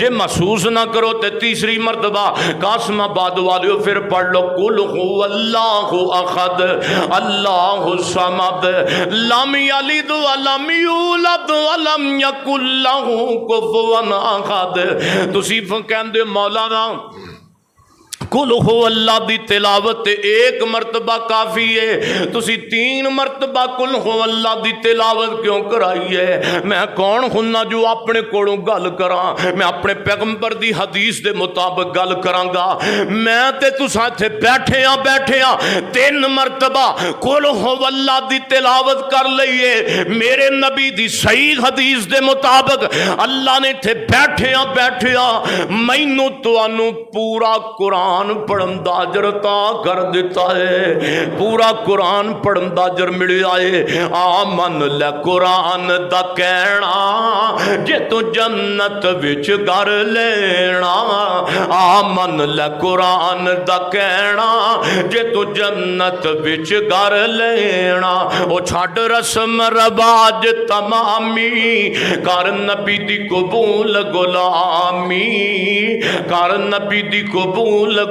جے محسوس نہ کرو تے تیسری مرتبہ قاسم آباد والیو پھر پڑھ لو، قل هو اللہ احد اللہ الصمد لم یلد ولم یولد ولم یکن لہ کفوا احد۔ تسی کہندے مولانا قل ہو اللہ دی تلاوت ایک مرتبہ کافی ہے، تسی 3 مرتبہ قل ہو اللہ دی تلاوت کیوں کرائی ہے؟ میں کون ہننا جو اپنے کوڑوں گل کراں، میں اپنے پیغمبر دی حدیث دے مطابق گل کراں گا۔ میں تے تساں تھے بیٹھے ہاں 3 مرتبہ قل ہو اللہ دی تلاوت کر لئیے، میرے نبی دی صحیح حدیث دے مطابق اللہ نے تھے بیٹھے ہاں مینوں تانوں پورا قرآن پڑھن دا اجر عطا کر دیتا ہے، پورا قرآن پڑھن دا اجر ملیا ہے۔ آمن لے قرآن دا کہنا جے تو جنت وچ گھر لینا، آمن لے قرآن دا کہنا جے تو جنت وچ گھر لینا۔ او چھڈ رسم رواج تمامی کر نبی دی قبول غلامی، کر نبی دی قبول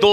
2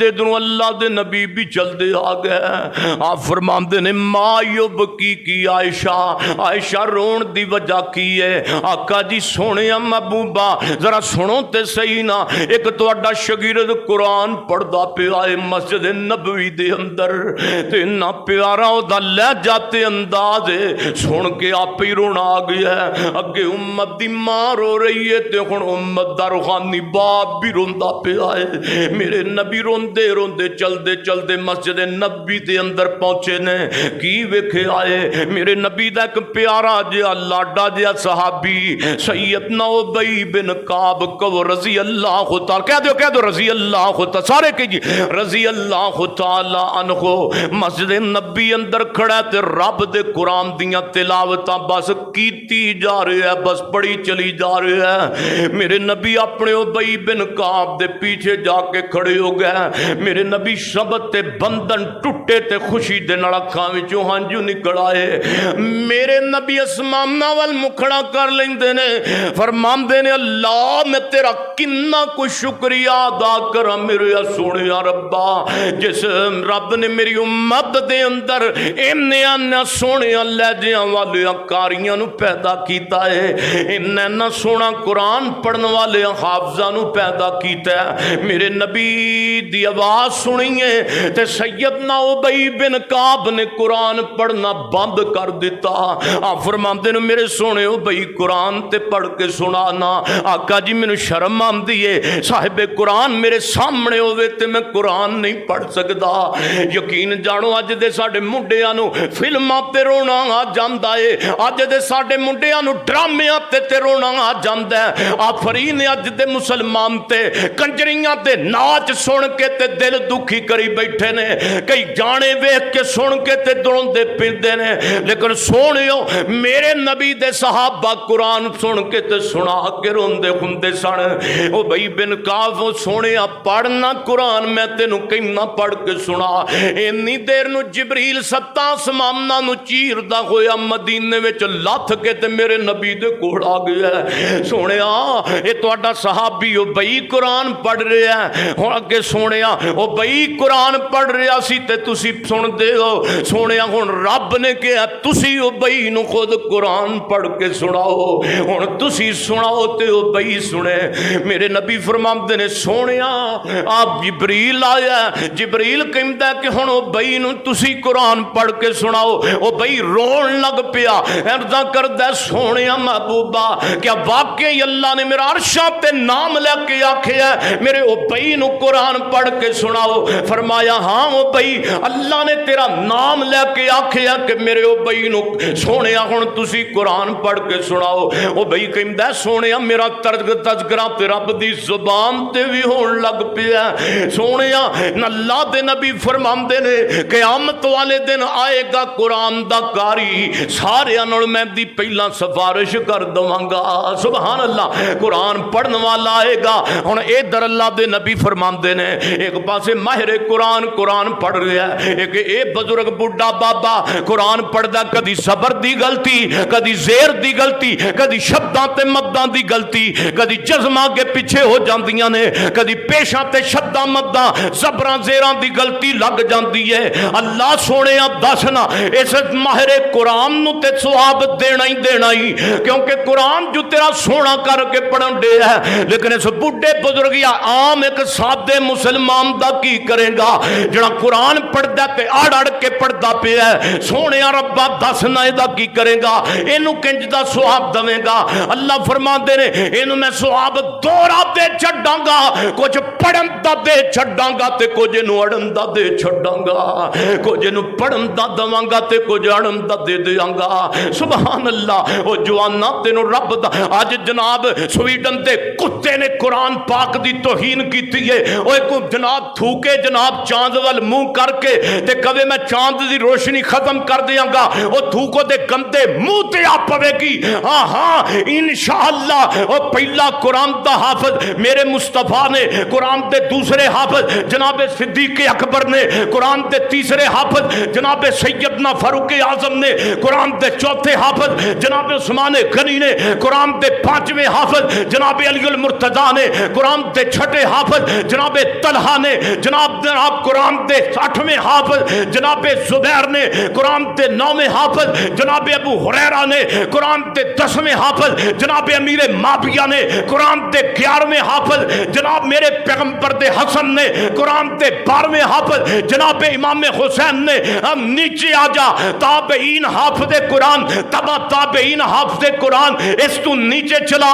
تے ادھروں اللہ دے نبی بھی چلدے آ گئے۔ آپ فرماندے نے ماں یبکی کی عائشہ، عائشہ رون دی وجہ کی ہے؟ آقا جی سونے محبوبہ ذرا سنو تے صحیح نا، ایک تہاڈا شاگرد قرآن پڑھدا پیا ہے مسجد نبوی دے اندر، تے نا پیارا او دا لہجہ تے انداز ہے، سن کے آپ ہی رونا آ گیا ہے۔ اگے امت دی ماں رو رہی ہے تے ہن امت دا روحانی باپ بھی روندا پیا ہے۔ میرے نبی روندے روندے چلدے چلدے مسجد نبی دے اندر پہنچے نے، کی ویکھے آئے؟ میرے نبی دا ایک پیارا جہا لاڈا جہا صحابی سیدنا ابی بن کعب کو رضی اللہ تعالی، کہہ دو رضی اللہ تعالی، سارے کہیے رضی اللہ تعالی عنہ، مسجد نبی اندر کھڑا تے رب دے قرآن دیاں تلاوتاں بس کیتی جا رہی ہے، بس پڑھی چلی جا رہی ہے۔ میرے نبی اپنے ابی بن کعب دے پیچھے جا کے کھڑے ہو گئے۔ میرے نبی شبت تے بندن ٹوٹے تے خوشی دے نال اکھاں وچوں ہنجو نکل آئے۔ میرے نبی اسمان وال مکھڑا کر لیندے نے، فرماندے نے اللہ میں تیرا کنا کو شکریہ ادا کراں میرے سونیا ربا، جس رب نے میری امت دے اندر انیاں نہ سونیا لہجیاں والیاں کاریاں نو پیدا کیتا ہے، انہاں نہ سونا قرآن پڑھن والے حافظاں نو پیدا کیتا ہے۔ میرے نبی دی آواز سنیے تے سیدنا ابی بن کعب نے قرآن پڑھنا بند کر دیتا۔ آپ فرماندے نے میرے سونے ابی قرآن تے پڑھ کے سنانا۔ آقا جی مینوں شرم آندی ہے، صاحب قرآن میرے سامنے ہوئے تے میں قرآن نہیں پڑھ سکدا۔ یقین جانو اج دے ساڈے منڈیاں نو فلماں تے رونا آ جاندا ہے، اج دے ساڈے منڈیاں نو ڈرامےاں تے رونا آ جاندا ہے۔ آفرین اج دے مسلمان تے کنجریاں تے ناچ سن کے تے دل دکھی کری بیٹھے نے، کئی جانے ویکھ کے سن کے تے دروندے پیندے نے، لیکن سونیو میرے نبی دے صحابہ قرآن سن کے تے سنا کے روندے ہوندے سن۔ ابی بن کعب سونیا پڑھنا قرآن میں تینوں کہنا پڑھ کے سنا۔ اینی دیر نو جبریل ستا آسماناں نو چیردا ہویا مدینے وچ لتھ کے تے میرے نبی دے کول آ گیا۔ سونیا اے تہاڈا صحابی ابی قرآن پڑھ رہا ہے، ہن اگے سونیا ابی قرآن پڑھ رہا سی تے تسی سن دے ہو۔ سونیا ہن رب نے کہا تسی ابی نو خود قرآن پڑھ کے سناؤ، ہن تسی سناؤ تے ابی سنے۔ میرے نبی فرماندے نے سونیا آپ جبریل آیا، جبریل کہندا ہے کہ ہن ابی نو تسی قرآن پڑھ کے سناؤ۔ ابی رون لگ پیا، عرضاں کردا ہے سونیا محبوبہ کیا واقعی اللہ نے میرا عرشاں تے نام لے کے آکھیا ہے میرے ابی نو قرآن پڑھ کے سناؤ؟ فرمایا ہاں ابی اللہ نے تیرا نام لے کے آکھیا کہ میرے ابی نو سونیا ہن تسی قرآن پڑھ کے سناؤ۔ ابی کہندا ہے سونیا میرا تذکرہ تے رب دی زبان تے بھی ہون لگ پیا۔ سونیا اللہ دے نبی فرماندے نے قیامت والے دن آئے گا قرآن دا قاری، سارے نال میں دی پہلا سفارش کر دواں گا۔ سبحان اللہ، قرآن پڑھن والا آئے گا۔ ہن ادھر اللہ دے نبی فرماندے نے ایک پاسے ماہر قرآن قرآن پڑھ رہا ہے، ایک اے بزرگ بڈھا بابا قرآن پڑھدا، کدی صبر دی غلطی، کدی زیر دی غلطی، کدی شبداں تے مداں دی غلطی، کدی جزماں کے پیچھے ہو جاندیاں نے، کدی پیشاں تے شبداں مداں زبراں زیراں دی غلطی لگ جاندی ہے۔ اللہ سونیا دسنا اس ماہر قرآن نو تے ثواب دینا ہی دینا ہی، کیونکہ قرآن جو تیرا سونا کر کے پڑھن دے ہے، لیکن اس بڈھے بزرگ یا عام ایک سادے مسلمان دا کی کرے گا جڑا قرآن پڑھدا تے اڑ اڑ کے پڑھدا پیا ہے؟ سونیا ربا دسنا اے دا کی کرے گا، اینو کنج دا ثواب دے گا؟ اللہ فرماندے نے اینو میں ثواب دورا دے چھڈاں گا، کچھ پڑھن دا دے چھڈاں گا تے کچھ نو اڑن دا دے چھڈاں گا، کچھ نو پڑھن دا دواں گا تے کچھ اڑن دا دے دیاں گا۔ سبحان اللہ، او جوانا تینو رب دا اج جناب سویڈن تے کتے نے قرآن پاک دی توہین کیتی ہے، اوے کو جناب تھوکے جناب چاند وال منہ کر کے تے کہے میں چاند دی روشنی ختم کر دیاں گا، او تھوکو دے گندے منہ تے آ پوے گی۔ ہاں ہاں انشاءاللہ او پہلا قرآن دا حافظ میرے مصطفیٰ نے، قرآن دے دوسرے حافظ جناب صدیق اکبر نے، قرآن دے تیسرے حافظ جناب سیدنا فاروق اعظم نے، قرآن دے چوتھے حافظ جناب عثمان غنی نے، قرآن دے پانچویں حافظ جناب علی المرتضیٰ نے، قرآن دے چھٹے حافظ جناب طلحہ طلحہ نے جناب قرآن دے 60ویں حافظ، جناب زبیر نے قرآن دے 9ویں حافظ، جناب ابو ہریرہ نے قرآن دے 10ویں حافظ، جناب امیر معاویہ نے قرآن دے 11ویں حافظ، جناب میرے پیغمبر دے حسن نے قرآن دے 12ویں حافظ، جناب امام حسین نے ہم نیچے آ جا تابعین حافظ قرآن، تبا تابعین حافظ قرآن، اس تو نیچے چلا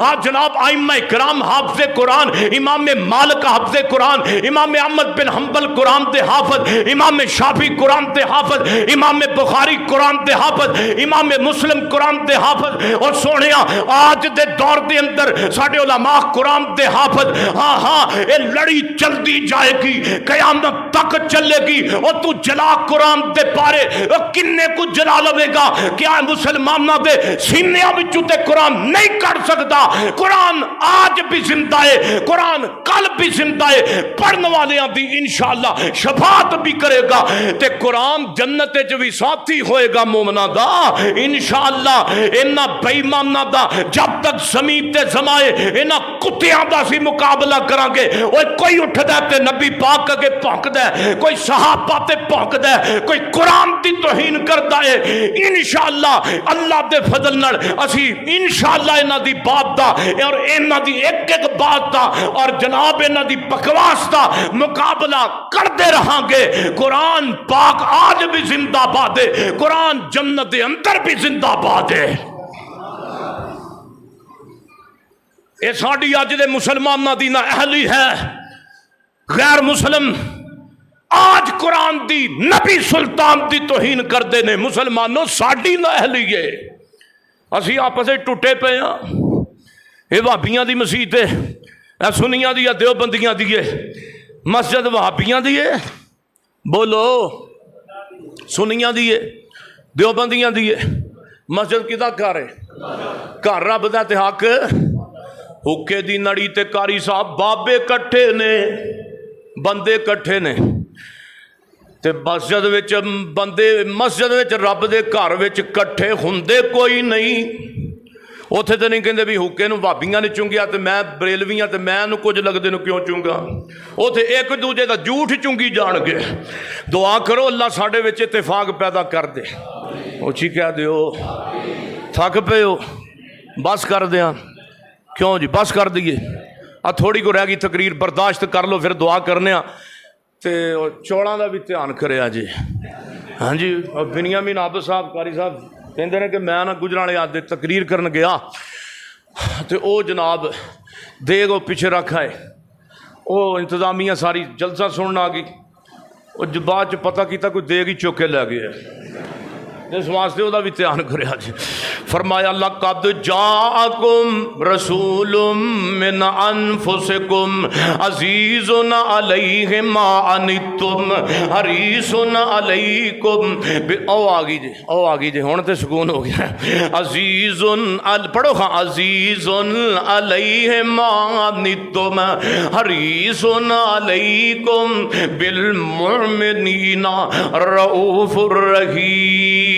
آ جناب ائمہ کرام حافظ قرآن، امام مالک حافظ قرآن، امام احمد بن حنبل قرآن دے حافظ، امام شافعی قرآن دے حافظ، امام بخاری قرآن دے حافظ، امام مسلم قرآن دے حافظ۔ اور سونیا آج دے دور دے اندر ساڈے علماء قرآن دے حافظ، ہاں ہاں یہ لڑی چلتی جائے گی، قیامت تک چلے گی۔ اور تو جلا قرآن دے پارے کنے کو جلا لوے گا؟ کیا مسلمانوں دے سینیاں وچوں تے قرآن نہیں کر سکتا؟ قرآن آج بھی زندہ ہے، قرآن کل بھی زندہ ہے، پڑھنے والیاں دی انشاءاللہ شفاعت بھی کرے گا، تے قرآن جنت وچ بھی ساتھی ہوئے گا مومناں دا انشاءاللہ۔ انہاں بے ایماناں دا جب تک زمین تے زمائے انہاں کتیاں دا سی مقابلہ کراں گے۔ اوے کوئی اٹھدا تے نبی پاک اگے بھونکدا ہے، کوئی صحابہ تے بھونکدا ہے، کوئی قرآن دی توہین کردا ہے۔ انشاءاللہ اللہ دے فضل نال اسی انشاءاللہ انہاں دی بات دا اور انہاں دی ایک ایک بات دا اور جناب انہاں دی بکواس دا مقابلہ کردے رہاں گے۔ قرآن پاک آج بھی زندہ باد ہے، قرآن جنت دے اندر بھی زندہ باد ہے۔ اے ساڈی اج دے مسلماناں دی نہ اہلی ہے، غیر مسلم آج قرآن دی نبی سلطان دی توہین کردے نے۔ مسلمانوں ساڈی نہ اہلی ہے، اسی آپس ٹوٹے پے ہاں۔ یہ وہابیاں دی مسجد ہے، اے سنیاں دی یا دیوبندیاں دی ہے؟ مسجد وہابیاں دی ہے؟ بولو، سنیاں دی ہے دیوبندیاں دی ہے؟ مسجد کدا گھر ہے؟ گھر رب دا تے حق حکے دی نڑی تے کاری صاحب بابے کٹھے نے، بندے کٹھے نے تے مسجد وچ بندے مسجد وچ رب دے گھر وچ کٹھے ہوندے کوئی نہیں۔ اوتھے تے نہیں کہندے بھی حکے نو بھابیاں نے چنگیا تے میں بریلویاں تے میں نو کچھ لگدے نو کیوں چنگا؟ اوتھے ایک دوجے دا جھوٹ چنگی جان گے۔ دعا کرو اللہ ساڈے وچ اتفاق پیدا کر دے۔ اچھی کہہ دیو تھک پے ہو، بس کر دیاں کیوں جی؟ بس کر دیے، تھوڑی کو رہ گئی تقریر، برداشت کر لو، پھر دعا کرنے تے چوڑاں دا بھی دھیان کریا جی۔ ہاں جی، بنیامین عابد صاحب قاری صاحب کہندے نے کہ میں نہ گجرانے آدھے تقریر کرن گیا تے او جناب دیگ او پیچھے رکھا ہے، او انتظامیہ ساری جلسہ سننا آ گئی، او بعد چ پتہ کیتا کوئی دیگ ہی چوک کے لے گیا، اس واسطے وہ بھی دھیان کریا جی۔ فرمایا لقد جاءکم رسول من انفسکم عزیز علیہ ما عنتم حریص علیکم۔ او آگئی جی، او آگئی جی، ہون تے سکون ہو گیا۔ عزیز پڑھو ہاں، عزیز علیہ ما عنتم حریص علیکم بالمؤمنین رؤوف الرحیم۔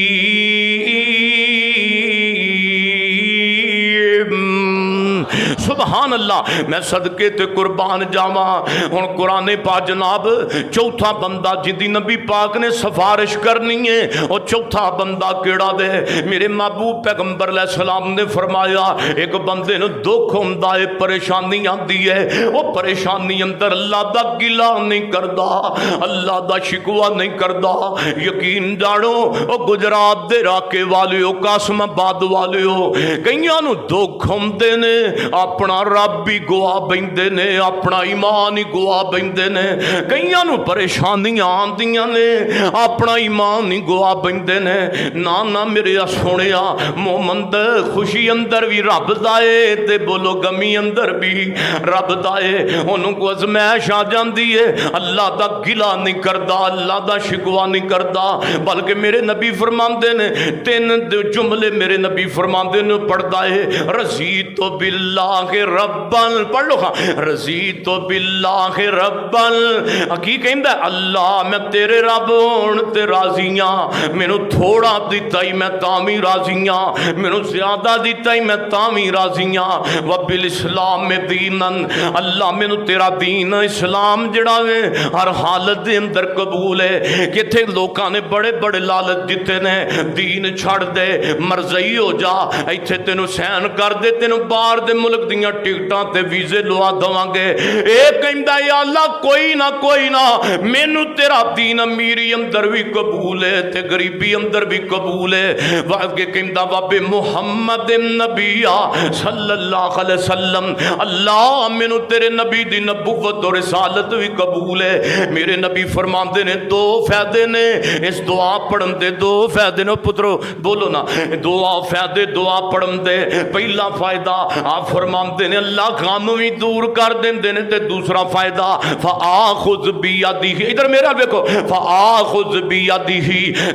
سبحان اللہ، میں صدقے تے قربان جاواں۔ ہن قرآن پاک جناب چوتھا بندہ جدی نبی پاک نے سفارش کرنی ہے، اور چوتھا بندہ کیڑا دے؟ میرے محبوب پیغمبر علیہ السلام نے فرمایا ایک بندے نو دکھ ہوندا ہے، پریشانی آندی ہے، وہ پریشانی اندر اللہ دا گلا نہیں کردا، اللہ دا شکوہ نہیں کردا۔ یقین جانو او گجرات دے راکے والیو، قاسم آباد والیو، کئیاں نو دکھ ہوندے نے، اپنا رب بھی گواہ بندے نے، اپنا ایمان ہی گواہ بندے نے، کئیاں نو پریشانیاں آندیاں نے، اپنا ایمان ہی گواہ بندے نے۔ نہ میرے سونیا مومن دے خوشی اندر بھی رب دائے تے بولو غمی اندر بھی رب دائے، انہوں کو ازمائش آ جاندی ہے، اللہ دا گلا نہیں کردا، اللہ دا شکوہ نہیں کردا، بلکہ میرے نبی فرماندے نے تین جملے میرے نبی فرماندے نے پڑھدا ہے، رضیت باللہ ربن، پڑھ لو رضیت باللہ ربن، کی کہندا اللہ میں تیرے رب ہون تے راضی ہاں، مینوں تھوڑا دتا ہی میں تاں وی راضی ہاں، مینوں زیادہ دتا ہی میں تاں وی راضی ہاں، وبالاسلام دینن، اللہ مینوں تیرا دین اسلام جڑا وے ہر حالت دے اندر قبول ہے۔ کتھے لوکاں نے بڑے بڑے لالچ دیتے نے، دین چھڑ دے مرضی ہو جا، ایتھے تینوں سین کر دے، تینوں باہر دے ملک دیاں ٹکٹاں تے ویزے لوا دواں گے۔ اے کہندا یا اللہ کوئی نہ مینوں تیرا دین امیری اندر بھی قبول ہے تے غریبی اندر بھی قبول ہے۔ واقعی کہندا واب محمد نبی صلی اللہ علیہ وسلم، اللہ مینوں تیرے نبی دی نبوت اور رسالت بھی قبول ہے۔ میرے نبی فرماندے نے دو فائدے نے اس دعا پڑھن دے، دو فائدے نے پترو بولو نا، دعا فائدے دعا پڑھن دے۔ پہلا فائدہ آپ فرماندے نے اللہ غم بھی دور کر دیندے نے، تے دوسرا فائدہ فآخذ بیدہ، ادھر میرا دیکھو، فآخذ بیدہ،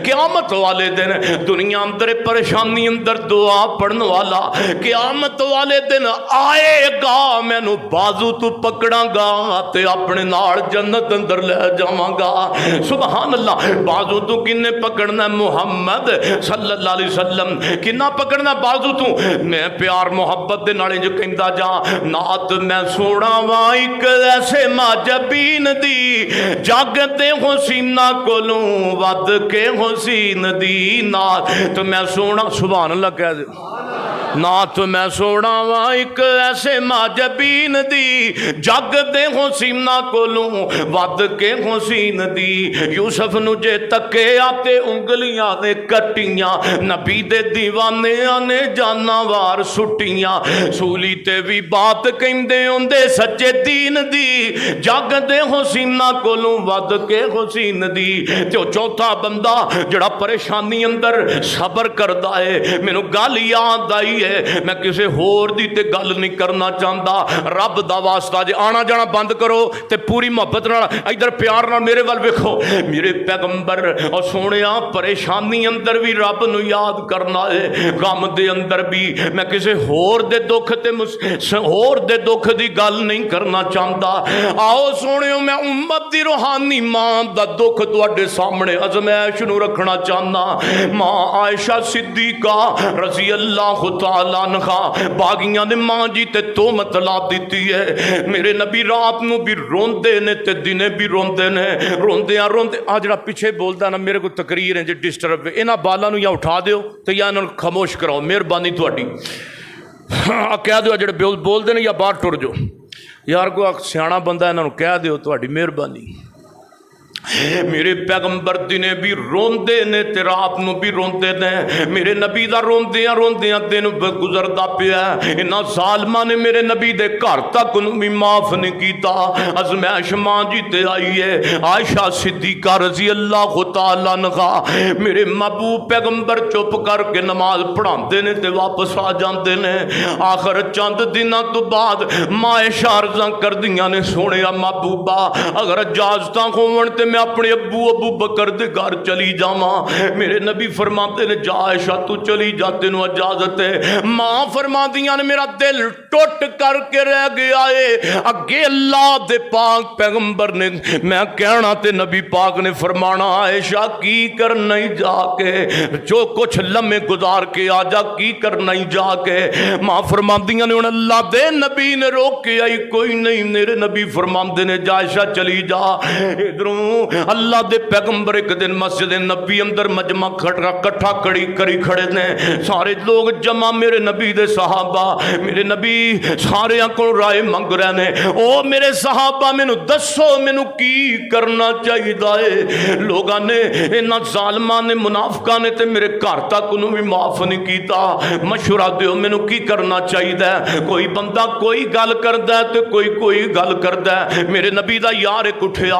قیامت والے دن دنیا اندر پریشانی اندر دعا پڑھن والا قیامت والے دن آئے گا، مینوں بازو تو پکڑاں گا تے اپنے نال جنت اندر لے جاواں گا۔ سبحان اللہ، بازو تو کنے پکڑنا محمد صلی اللہ علیہ وسلم، کنا پکڑنا بازو تو، میں پیار محبت دے نال جو کہندا جا نعت میں سونا وا ایک ایسے ماجبین دی، جاگتے حسینہ کولوں ود کے حسین دی، نعت تو میں سونا، سبحان اللہ کہہ دے، نعت میں سونا وا ایک ایسے ماجبین دی، جاگتے حسینہ کولوں ود کے حسین دی، یوسف نو جے تکے آتے انگلیاں نے کٹیاں، نبی دے دیوانے آنے جانوار سٹیاں، سولی تے بھی بات کہندے ہوندے سچے دین دی، جاگتے حسینہ کولوں ود کے حسین دی۔ تے چوتھا بندہ جڑا پریشانی اندر صبر کردا ہے، مینوں گل یاد آئی ہے، میں کسے ہور دی تے گل نہیں کرنا چاہتا، رب دا واسطہ جے آنا جانا بند کرو تے پوری محبت نال ادھر پیار نال میرے ول ویکھو، میرے پیغمبر اور سونیا پریشانی اندر بھی رب نو یاد کرنا ہے، غم دے اندر بھی میں کسے ہور دے دکھ تے ہور دے دکھ دی گل نہیں کرنا چاہتا۔ آؤ سونیو میں امت دی روحانی ماں دا دکھ تواڈے سامنے ازمائش نو رکھنا چاہنا۔ ماں عائشہ صدیقہ رضی اللہ تعالیٰ عنہا، باغیاں نے ماں جی تے تہمت لا دیتی ہے، میرے نبی رات نو بھی روندے نے تے دنے بھی روندے نے، روندیاں روندے آ جڑا پیچھے بولدا نا میرے کو تقریر ہے جی ڈسٹرب، انہاں بالاں نو یا اٹھا دیو تے یا انہاں نو خاموش کراؤ، مہربانی تہاڈی، کہہ دیو جڑے بولدے نے یا باہر ٹر جو، یار کوئی سیاںا بندہ انہاں نو کہہ دیو تہاڈی مہربانی۔ میرے پیغمبر دنے بھی روندے نے تے رات نو بھی روندے نے، میرے نبی دا روندیاں روندیاں دن گزردا پیا، انہاں ظالماں نے میرے نبی دے گھر تک نو بھی معاف نہیں کیتا، ازمائش ماں جی تے آئی ہے۔ عائشہ صدیقہ رضی اللہ تعالیٰ عنہا، میرے محبوب پیغمبر چپ کر کے نماز پڑھاندے نے تے واپس آ جاندے نے، آخر چند دناں تو بعد ماں عائشہ عرضاں کردیاں نے سونیا محبوبہ اگر اجازتاں ہون تے میں اپنے ابو بکر دے گھر چلی جاواں، میرے نبی فرماتے نے جا عائشہ تو چلی جا تینوں اجازت ہے۔ ماں فرماندیاں نے میرا دل ٹوٹ کر کے رہ گیا ہے، اگے اللہ دے پاک پیغمبر نے میں کہنا تے نبی پاک نے فرمانا عائشہ کی کرنا ہی جا کے، جو کچھ لمحے گزار کے آ جا کی کرنا ہی جا کے۔ ماں فرماندیاں نے اللہ دے نبی نے روک کے آئی کوئی نہیں، میرے نبی فرماندے نے جا عائشہ چلی جا۔ ادھروں اللہ دے پیغمبر ایک دن مسجد نبی اندر مجمع کٹھا کری کھڑے نے، سارے لوگ جمع، میرے نبی دے صحابہ، میرے نبی سارے کو رائے منگ رہے نے، او میرے صحابہ مینوں دسو مینوں کی کرنا چاہیے ہے؟ لوگاں نے انہاں ظالماں نے منافقاں نے تے میرے گھر تک انہوں بھی معاف نہیں کیتا، مشورہ دیو مینوں کی کرنا چاہیے؟ کوئی بندہ کوئی گل کردا ہے تے کوئی گل کردا ہے، میرے نبی دا یار ایک اٹھیا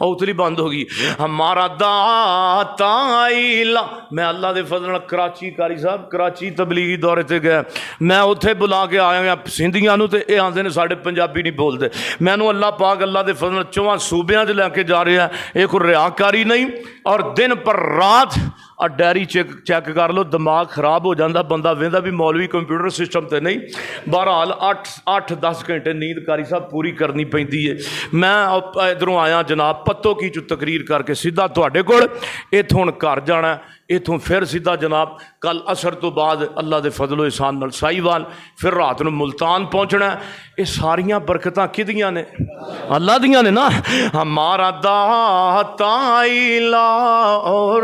اوتلی بند ہو گئی. ہمارا داتا الہ. میں اللہ دے فضل نال کراچی قاری صاحب کراچی تبلیغی دورے تے گیا, میں اتھے بلا کے آیا سندھیاں نو تے اے آندے نے ساڈے پنجابی نہیں بولدے. مینوں اللہ پاک اللہ دے فضل نال 4 صوبیاں تے لے کے جا رہا ہے. ایک ریاکاری نہیں, اور دن پر رات اور ڈائری چیک کر لو, دماغ خراب ہو جاتا بندہ وہدا بھی مولوی کمپیوٹر سسٹم تے نہیں. بہرحال 8-10 گھنٹے نیند قاری صاحب پوری کرنی پیندی ہے. میں ادھروں آیا جناب پتو کی چو تقریر کر کے سیدھا تواڈے کول, ایتھوں گھر جانا, ایتھوں پھر سیدھا جناب کل عصر تو بعد اللہ دے فضل و احسان نال سائیوال, پھر رات نو ملتان پہنچنا. یہ ساریاں برکتاں کدیاں نے؟ اللہ دیاں نے نا. ہمارا داتا الہ اور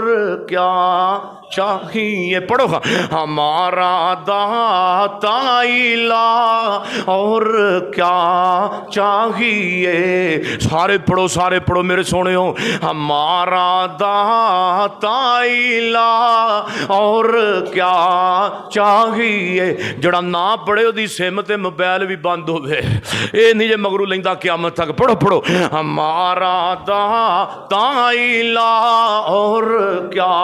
کیا چاہیے, پڑھو گا. ہمارا داتا الہ اور کیا چاہیے, سارے پڑھو میرے سونے ہو. ہمارا داتا الہ اور کیا چاہیے. جڑا نہ پڑھے وہ دی سم تے موبائل بھی بند ہوئے, اے نہیں جے مگرو لیندہ قیامت تک. پڑھو. ہمارا داتا الہ اور کیا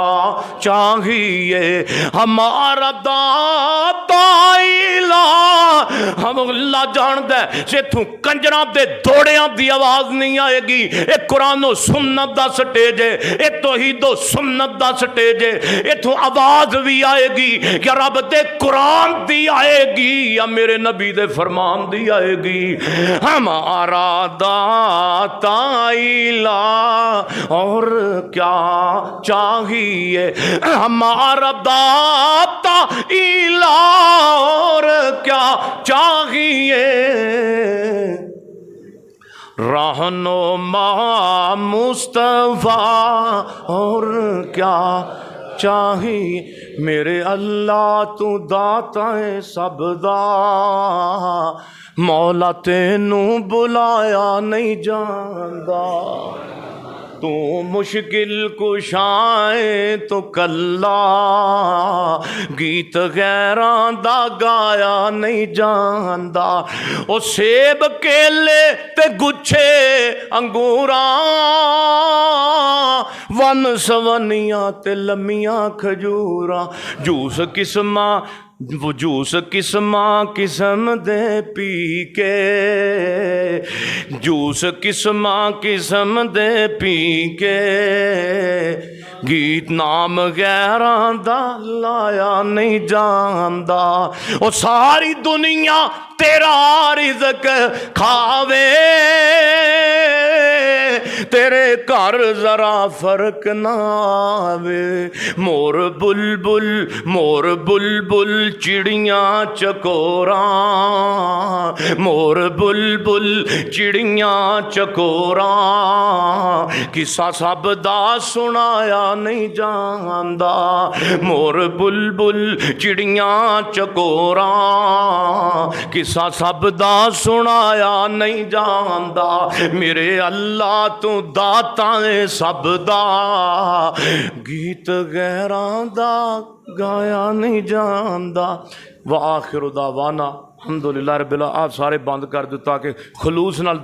چاہیے, ہمارا داتا الہ. ہم اللہ جاندے سے تھوں کنجراں دے دوڑیاں دی آواز نہیں آئے گی. اے قرآن و سنت دا سٹیج ہے, اے توحید و سنت دا سٹیج ہے. اے تھوں آواز بھی آئے گی یا رب دے قرآن دی آئے گی یا میرے نبی دے فرمان دی آئے گی. ہمارا داتا الہ اور کیا چاہیے, ہمارا داتا الہ اور کیا چاہیے. رہنما مصطفیٰ اور کیا چاہیے. میرے اللہ تو داتا ہے سب دا, مولا تینوں بلایا نہیں جاندا. تو مشکل کشائے تو کلا, گیت غیران دا گایا نہیں جاندا. او سیب کیلے تے گچھے انگوراں, ون سونیاں تے لمیاں کھجوراں. جوس قسماں قسم دے پی کے, جوس قسم دے پی کے, گیت نام غیراں دا لایا نہیں جاندا. او ساری دنیا تیرا رزق کھاوے, تیرے گھر ذرا فرق نہ آوے. مور بلبل چڑیاں چکوراں, مور بلبل چڑیاں چکوراں. قصہ سب دا سنایا نہیں جاندا, مور بلبل چڑیاں چکوراں. قصہ سب دا سنایا نہیں جاندا. میرے اللہ تو داتا ہے سب دا, گیت غیراں دا گایا نہیں جاندا. وآخر دعوانا الحمدللہ رب العالمین. آپ سارے بند کر دو تاکہ خلوص نال